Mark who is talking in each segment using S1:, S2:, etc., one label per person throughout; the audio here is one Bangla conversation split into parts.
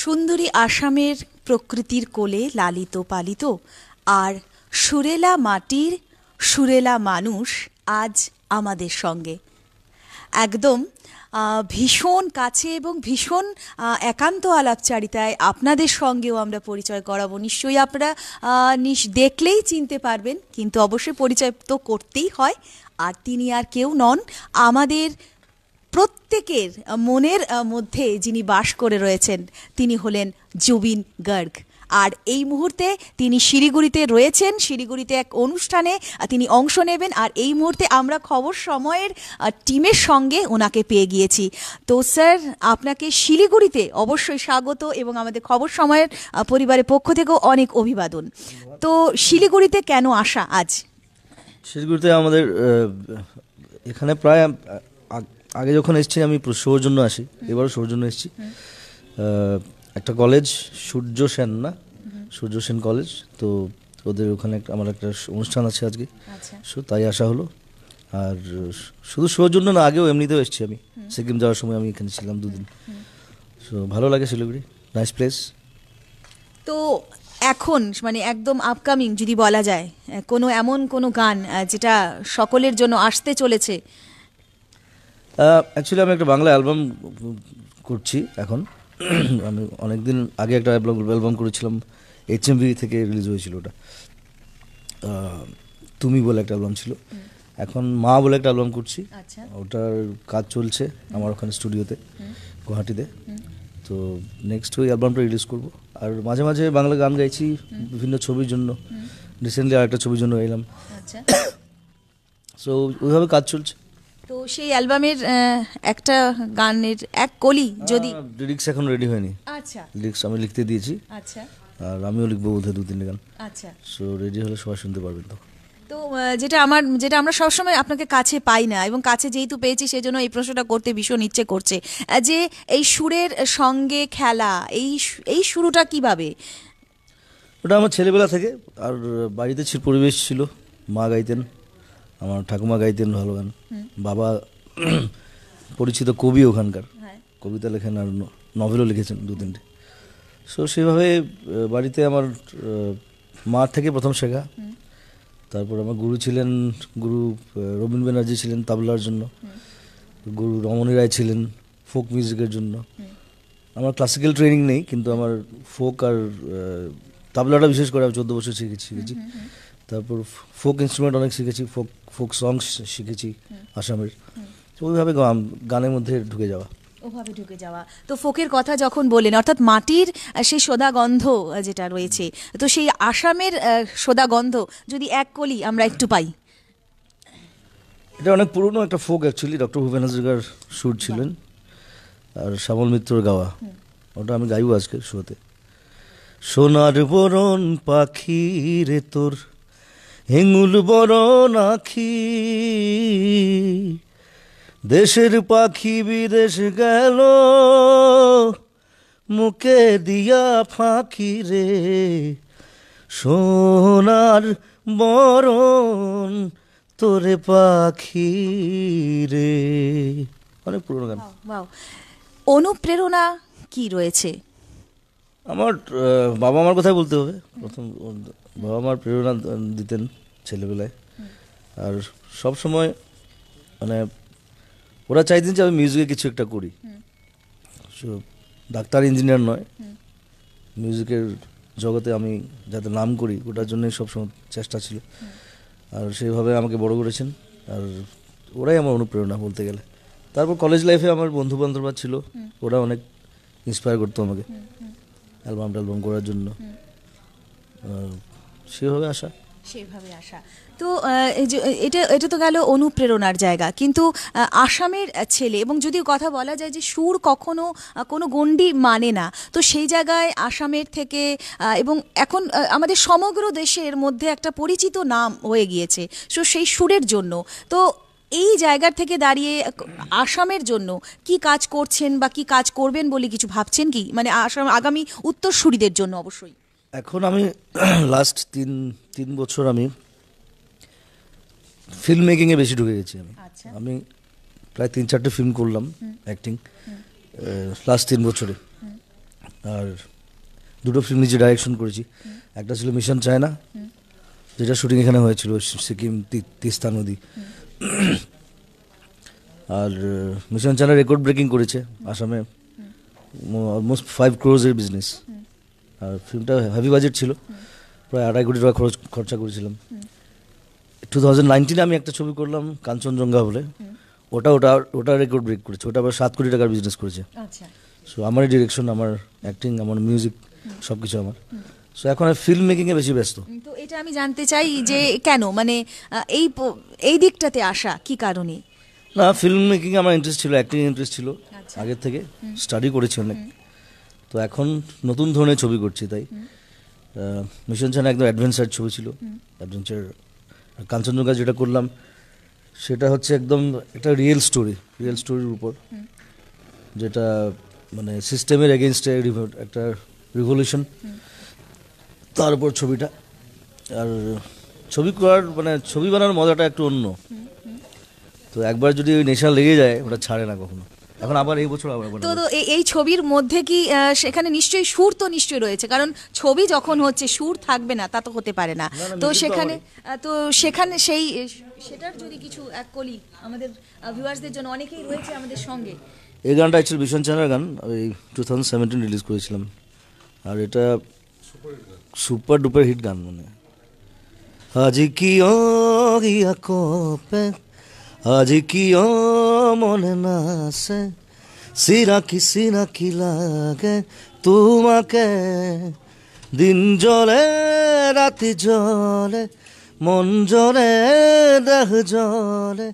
S1: সুন্দরী আসামের প্রকৃতির কোলে লালিত পালিত আর সুরেলা মাটির সুরেলা মানুষ আজ আমাদের সঙ্গে একদম ভীষণ কাছে এবং ভীষণ একান্ত আলাপচারিতায় আপনাদের সঙ্গেও আমরা পরিচয় করাবো। নিশ্চয়ই আপনারা দেখলেই চিনতে পারবেন, কিন্তু অবশ্যই পরিচয় তো করতেই হয়। আর তিনি আর কেউ নন, আমাদের প্রত্যেকের মনের মধ্যে যিনি বাস করে রয়েছেন তিনি হলেন জুবিন গার্গ। আর এই মুহূর্তে তিনি শিলিগুড়িতে রয়েছেন, শিলিগুড়িতে এক অনুষ্ঠানে তিনি অংশ নেবেন। আর এই মুহূর্তে আমরা খবর সময়ের টিমের সঙ্গে ওনাকে পেয়ে গিয়েছি। তো স্যার, আপনাকে শিলিগুড়িতে অবশ্যই স্বাগত এবং আমাদের খবর সময়ের পরিবারের পক্ষ থেকেও অনেক অভিবাদন। তো শিলিগুড়িতে কেন আসা আজ?
S2: শিলিগুড়িতে আমাদের এখানে প্রায় আগে যখন এসেছি আমি শোর জন্য আসি, এবারও শোর জন্য এসেছি। একটা কলেজ সূর্য সেন কলেজ, তো ওদের ওখানে আমার একটা অনুষ্ঠান আছে আজকে, তাই আসা হলো। আর শুধু শোর জন্য না, আগেও এমনিতেও এসেছি আমি। সিকিম যাওয়ার সময় আমি এখানে ছিলাম 2 দিন। সো ভালো লাগে শিলিগুড়ি, নাইস প্লেস।
S1: তো এখন মানে একদম আপকামিং যদি বলা যায়, এমন কোনো গান যেটা সকলের জন্য আসতে চলেছে?
S2: অ্যাকচুয়ালি আমি একটা বাংলা অ্যালবাম করছি এখন। আমি অনেকদিন আগে একটা অ্যালবাম করেছিলাম, HMV থেকে রিলিজ হয়েছিল ওটা। তুমি বলে একটা অ্যালবাম ছিল। এখন মা বলে একটা অ্যালবাম করছি, ওটার কাজ চলছে আমার ওখানে স্টুডিওতে গুয়াহাটিতে। তো নেক্সট ওই অ্যালবামটা রিলিজ করব। আর মাঝে মাঝে বাংলা গান গাইছি বিভিন্ন ছবির জন্য। রিসেন্টলি আরেকটা ছবির জন্য এলাম। সো ওইভাবে কাজ চলছে।
S1: তো সেই অ্যালবামের একটা গানের এক কলি যদি
S2: লিরিক্স এখন রেডি হয়নি।
S1: আচ্ছা,
S2: লিরিক্স আমি লিখতে দিয়েছি।
S1: আচ্ছা,
S2: আর আমিও লিখবো বোধহয় 2-3 গান।
S1: আচ্ছা,
S2: সো রেডি হলে সবাই শুনতে পারবেন তখন।
S1: তো যেটা আমরা সবসময় আপনাকে কাছে পাই না, এবং কাছে যেহেতু পেয়েছি সেজন্য এই প্রশ্নটা করতে ভীষণ ইচ্ছে করছে যে এই সুরের সঙ্গে খেলা, এই শুরুটা কিভাবে?
S2: ওটা আমার ছেলেবেলা থেকে। আর বাড়িতে পরিবেশ ছিল, মা গাইতেন, আমার ঠাকুমা গাইতেন ভালো গান, বাবা পরিচিত কবি ওখানকার, কবিতা লেখেন আর নভেলও লিখেছেন 2-3টে। সো সেভাবে বাড়িতে আমার মার থেকে প্রথম শেখা। তারপর আমার গুরু ছিলেন, গুরু রবীন ব্যানার্জি ছিলেন তাবলার জন্য, গুরু রমণী রায় ছিলেন ফোক মিউজিকের জন্য। আমার ক্লাসিক্যাল ট্রেনিং নেই, কিন্তু আমার ফোক আর তাবলাটা বিশেষ করে আমি 14 বছর শিখেছি। তারপর ফোক ইনস্ট্রুমেন্ট অনেক শিখেছি, ফোক সং শিখেছি আসামের। ওইভাবে গানের মধ্যে ঢুকে যাওয়া।
S1: তো ফোকের কথা যখন বলেন, অর্থাৎ মাটির সেই সোদা গন্ধ যেটা রয়েছে, তো সেই আসামের সোদা গন্ধ যদি এক কলি আমরা একটু পাই।
S2: এটা অনেক পুরনো একটা ফোক অ্যাকচুয়ালি, ডক্টর ভূপেন হাজরিকার সুর ছিলেন আর শ্যামল মিত্রর গাওয়া। ওটা আমি গাইব আজকে শোতে। সোনার বরণ পাখি রে তোর হেঙ্গুল বরণ আখি, দেশের পাখি বিদেশ গেল মুখে দিয়া ফাঁকি রে, সোনার বরণ তোরে পাখি রে। অনেক পুরোনো গান।
S1: অনুপ্রেরণা কি রয়েছে?
S2: আমার বাবা মার কথাই বলতে হবে প্রথম। বাবা মার প্রেরণা দিতেন ছেলেবেলায়। আর সব সময় মানে ওরা চাইতেন যে আমি মিউজিকে কিছু একটা করি। ডাক্তার ইঞ্জিনিয়ার নয়, মিউজিকের জগতে আমি যাতে নাম করি ওটার জন্যই সবসময় চেষ্টা ছিল। আর সেইভাবে আমাকে বড় করেছেন। আর ওরাই আমার অনুপ্রেরণা বলতে গেলে। তারপর কলেজ লাইফে আমার বন্ধু বান্ধবরা ছিল, ওরা অনেক ইন্সপায়ার করতো আমাকে অ্যালবাম করার জন্য। সেভাবে আসা।
S1: তো এটা তো গেল অনুপ্রেরণার জায়গা, কিন্তু আসামের ছেলে, এবং যদি কথা বলা যায় যে সুর কখনো কোনো গণ্ডি মানে না, তো সেই জায়গায় আসামের থেকে এবং এখন আমাদের সমগ্র দেশের মধ্যে একটা পরিচিত নাম হয়ে গিয়েছে সো সেই সুরের জন্য। তো এই জায়গার থেকে দাঁড়িয়ে আসামের জন্য কি কাজ করছেন বা কি কাজ করবেন বলে কিছু ভাবছেন কি, মানে আসাম আগামী উত্তরসূরিদের জন্য? অবশ্যই
S2: এখন আমি লাস্ট 3 বছর আমি ফিল্ম মেকিংয়ে বেশি ঢুকে গেছি। আমি প্রায় 3-4টে ফিল্ম করলাম অ্যাক্টিং লাস্ট 3 বছরে। আর দুটো ফিল্ম নিজে ডাইরেকশন করেছি। একটা ছিল মিশন চায়না, যেটা শুটিং এখানে হয়েছিল সিকিম তিস্তা নদী। আর মিশন চায়না রেকর্ড ব্রেকিং করেছে আসামে, অলমোস্ট 5 crores বিজনেস। আর ফিল্মটা হেভি বাজেট ছিল, প্রায় 2.5 কোটি টাকা খরচা করেছিলাম। 2019 আমি একটা ছবি করলাম কাঞ্চনজঙ্ঘা বলে, ওটা রেকর্ড ব্রেক করেছে, ওটা আবার 7 কোটি টাকার বিজনেস করেছে।
S1: আচ্ছা,
S2: সো আমারই ডিরেকশন, আমার অ্যাক্টিং, আমার মিউজিক, সব কিছু আমার। সো এখন আমি ফিল্ম মেকিংয়ে বেশি ব্যস্ত।
S1: তো এটা আমি জানতে চাই যে কেন, মানে এই দিকটাতে আসা কি কারণে?
S2: না, ফিল্ম মেকিংয়ে আমার ইন্টারেস্ট ছিল, অ্যাক্টিং ইন্টারেস্ট ছিল আগের থেকে, স্টাডি করেছি অনেক। তো এখন নতুন ধরনের ছবি করছি, তাই মিশন চায়না একদম অ্যাডভেঞ্চার ছবি ছিল, অ্যাডভেঞ্চার। কাঞ্চনজঙ্ঘা যেটা করলাম সেটা হচ্ছে একদম একটা রিয়েল স্টোরির উপর, যেটা মানে সিস্টেমের এগেনস্টে একটা রিভলিউশন, তার উপর ছবিটা। আর ছবি করার মানে ছবি বানানোর মজাটা একটু অন্য। তো একবার যদি ওই নেশা লেগে যায় ওটা ছাড়ে না কখনো। এখন আবার এই বছর আবার
S1: তো এই ছবির মধ্যে কি সেখানে নিশ্চয়ই সুর তো নিশ্চয়ই রয়েছে, কারণ ছবি যখন হচ্ছে সুর থাকবে না তা তো হতে পারে না। তো সেখানে সেটার যদি কিছু এক কলি আমাদের ভিউয়ার্সদের জন্য, অনেকেই রয়েছে আমাদের সঙ্গে।
S2: এই গানটা অ্যাকচুয়ালি ভীষণ চায়নার গান, ওই 2017 রিলিজ করেছিলাম। আর এটা সুপার ডুপার হিট গান। মানে আজি কিয় ইয়া কোপে, আজি কিয় মনে না আসে, সিনা কি লাগে তোমাকে, দিন জলে রাতি জলে, মন জলে দেহ জলে,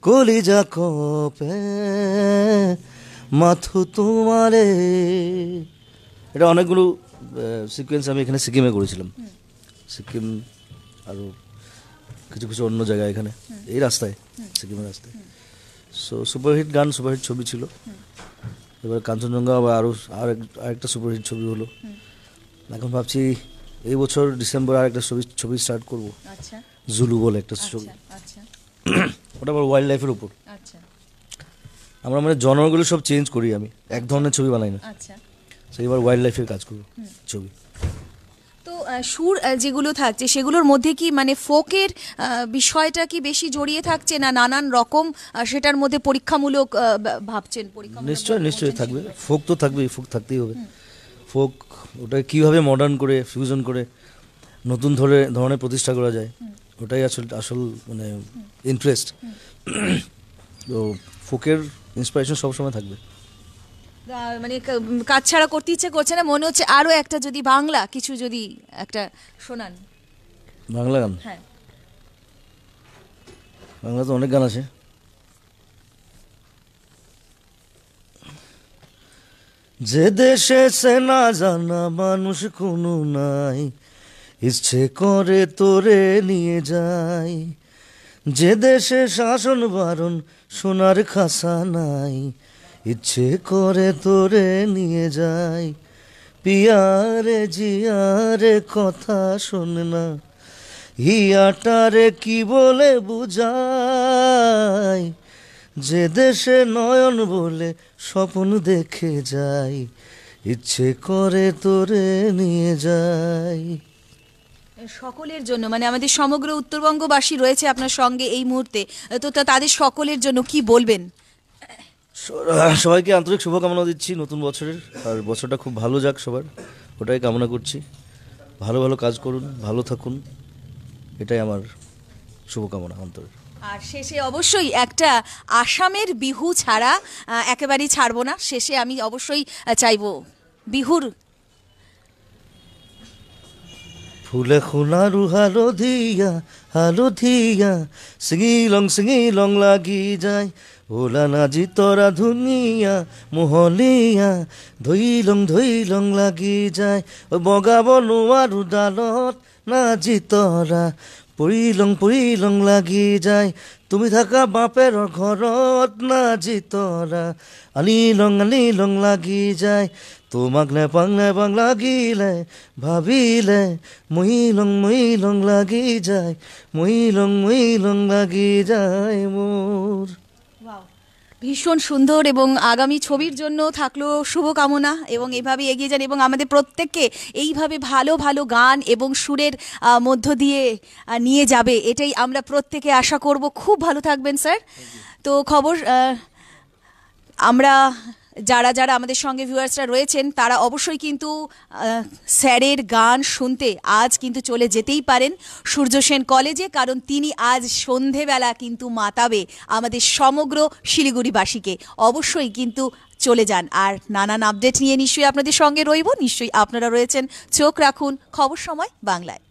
S2: কলিজা কোপে মাথু তোমারে। এটা অনেকগুলো সিকোয়েন্স আমি এখানে সিকিমে করেছিলাম, সিকিম আরও কিছু কিছু অন্য জায়গায়, এখানে এই রাস্তায়, সিকিমের রাস্তায়। সো সুপারহিট গান, সুপারহিট ছবি ছিল। এবার কাঞ্চনজঙ্ঘা আবার আরেকটা সুপারহিট ছবি হলো। এখন ভাবছি এই বছর ডিসেম্বর আরেকটা ছবি স্টার্ট করবো, জুলু বলে একটা ছবি। ওটা আবার ওয়াইল্ড লাইফের উপর। আমরা মানে জনরগুলো সব চেঞ্জ করি, আমি এক ধরনের ছবি বানাই না। তো এবার ওয়াইল্ড লাইফের কাজ করবো ছবি।
S1: তো সুর যেগুলো থাকছে সেগুলোর মধ্যে কি মানে ফোকের বিষয়টা কি বেশি জড়িয়ে থাকছে, না নানান রকম সেটার মধ্যে পরীক্ষামূলক ভাবছেন?
S2: নিশ্চয়ই থাকবে, ফোক তো থাকবেই, ফোক থাকতেই হবে। ফোক ওটা কীভাবে মডার্ন করে ফিউশন করে নতুন ধরনের প্রতিষ্ঠা করা যায়, ওটাই আসল মানে ইন্টারেস্ট। তো ফোকের ইন্সপিরেশন সবসময় থাকবে।
S1: মানে কাজ ছাড়া করতে ইচ্ছে করছে না, মনে হচ্ছে আরো একটা যদি বাংলা কিছু যদি একটা শোনান।
S2: বাংলা গান?
S1: হ্যাঁ,
S2: বাংলা তো অনেক গান আছে। যে দেশে সে না জানা মানুষ কোনো নাই, ইচ্ছে করে তোরে নিয়ে যায়। যে দেশে শাসন বারণ সোনার খাসা নাই, ইচ্ছে করে তোরে নিয়ে যায়। পিয়ারে জিয়ারে কথা শোন না, হিয়াটারে কি বলে বুঝাই। যে দেশে নয়ন বলে স্বপ্ন দেখে যাই, ইচ্ছে করে তোরে নিয়ে যাই।
S1: সকলের জন্য, মানে আমাদের সমগ্র উত্তরবঙ্গবাসী রয়েছে আপনার সঙ্গে এই মুহূর্তে, তো তাদের সকলের জন্য কি বলবেন?
S2: সবাইকে আন্তরিক শুভকামনা দিচ্ছি নতুন বছরের, আর বছরটা খুব ভালো যাক সবার, ওটাই কামনা করছি। ভালো ভালো কাজ করুন, ভালো থাকুন, এটাই আমার শুভকামনা অন্তরের।
S1: আর শেষে অবশ্যই একটা আসামের বিহু ছাড়া একেবারেই ছাড়বো না, শেষে আমি অবশ্যই চাইবো বিহুর।
S2: ফুলে সোণাৰু হালধীয়া চিঙিলং লাগি যায়, ওলা নাজি তৰা ধুনীয়া মোহলীয়া, ধইলং লাগি যায়। বগাব নোৱাৰো ডালত নাজি তৰা, পৰিলং লাগি যায়। তুমি থাকা বাপেৰ ঘৰত নাজি তৰা, আনিলং লাগি যায়। তোমাক নেপাং লাগিলে ভাবিলে, মহিলং লাগি যায়, মহিলং লাগি যায় মোৰ।
S1: ভীষণ সুন্দর, এবং আগামী ছবির জন্য থাকলো শুভকামনা, এবং এভাবে এগিয়ে যান এবং আমাদের প্রত্যেককে এইভাবে ভালো ভালো গান এবং সুরের মধ্য দিয়ে নিয়ে যাবে, এটাই আমরা প্রত্যেকে আশা করব। খুব ভালো থাকবেন স্যার। তো খবর আমরা যারা যারা আমাদের সঙ্গে ভিউয়ার্সরা রয়েছেন তারা অবশ্যই কিন্তু স্যারের গান শুনতে আজ কিন্তু চলে যেতেই পারেন সূর্য সেন কলেজে, কারণ তিনি আজ সন্ধেবেলা কিন্তু মাতাবে আমাদের সমগ্র শিলিগুড়িবাসীকে। অবশ্যই কিন্তু চলে যান, আর নানান আপডেট নিয়ে নিশ্চয়ই আপনাদের সঙ্গে রইব। নিশ্চয়ই আপনারা রয়েছেন, চোখ রাখুন খবর সময় বাংলায়।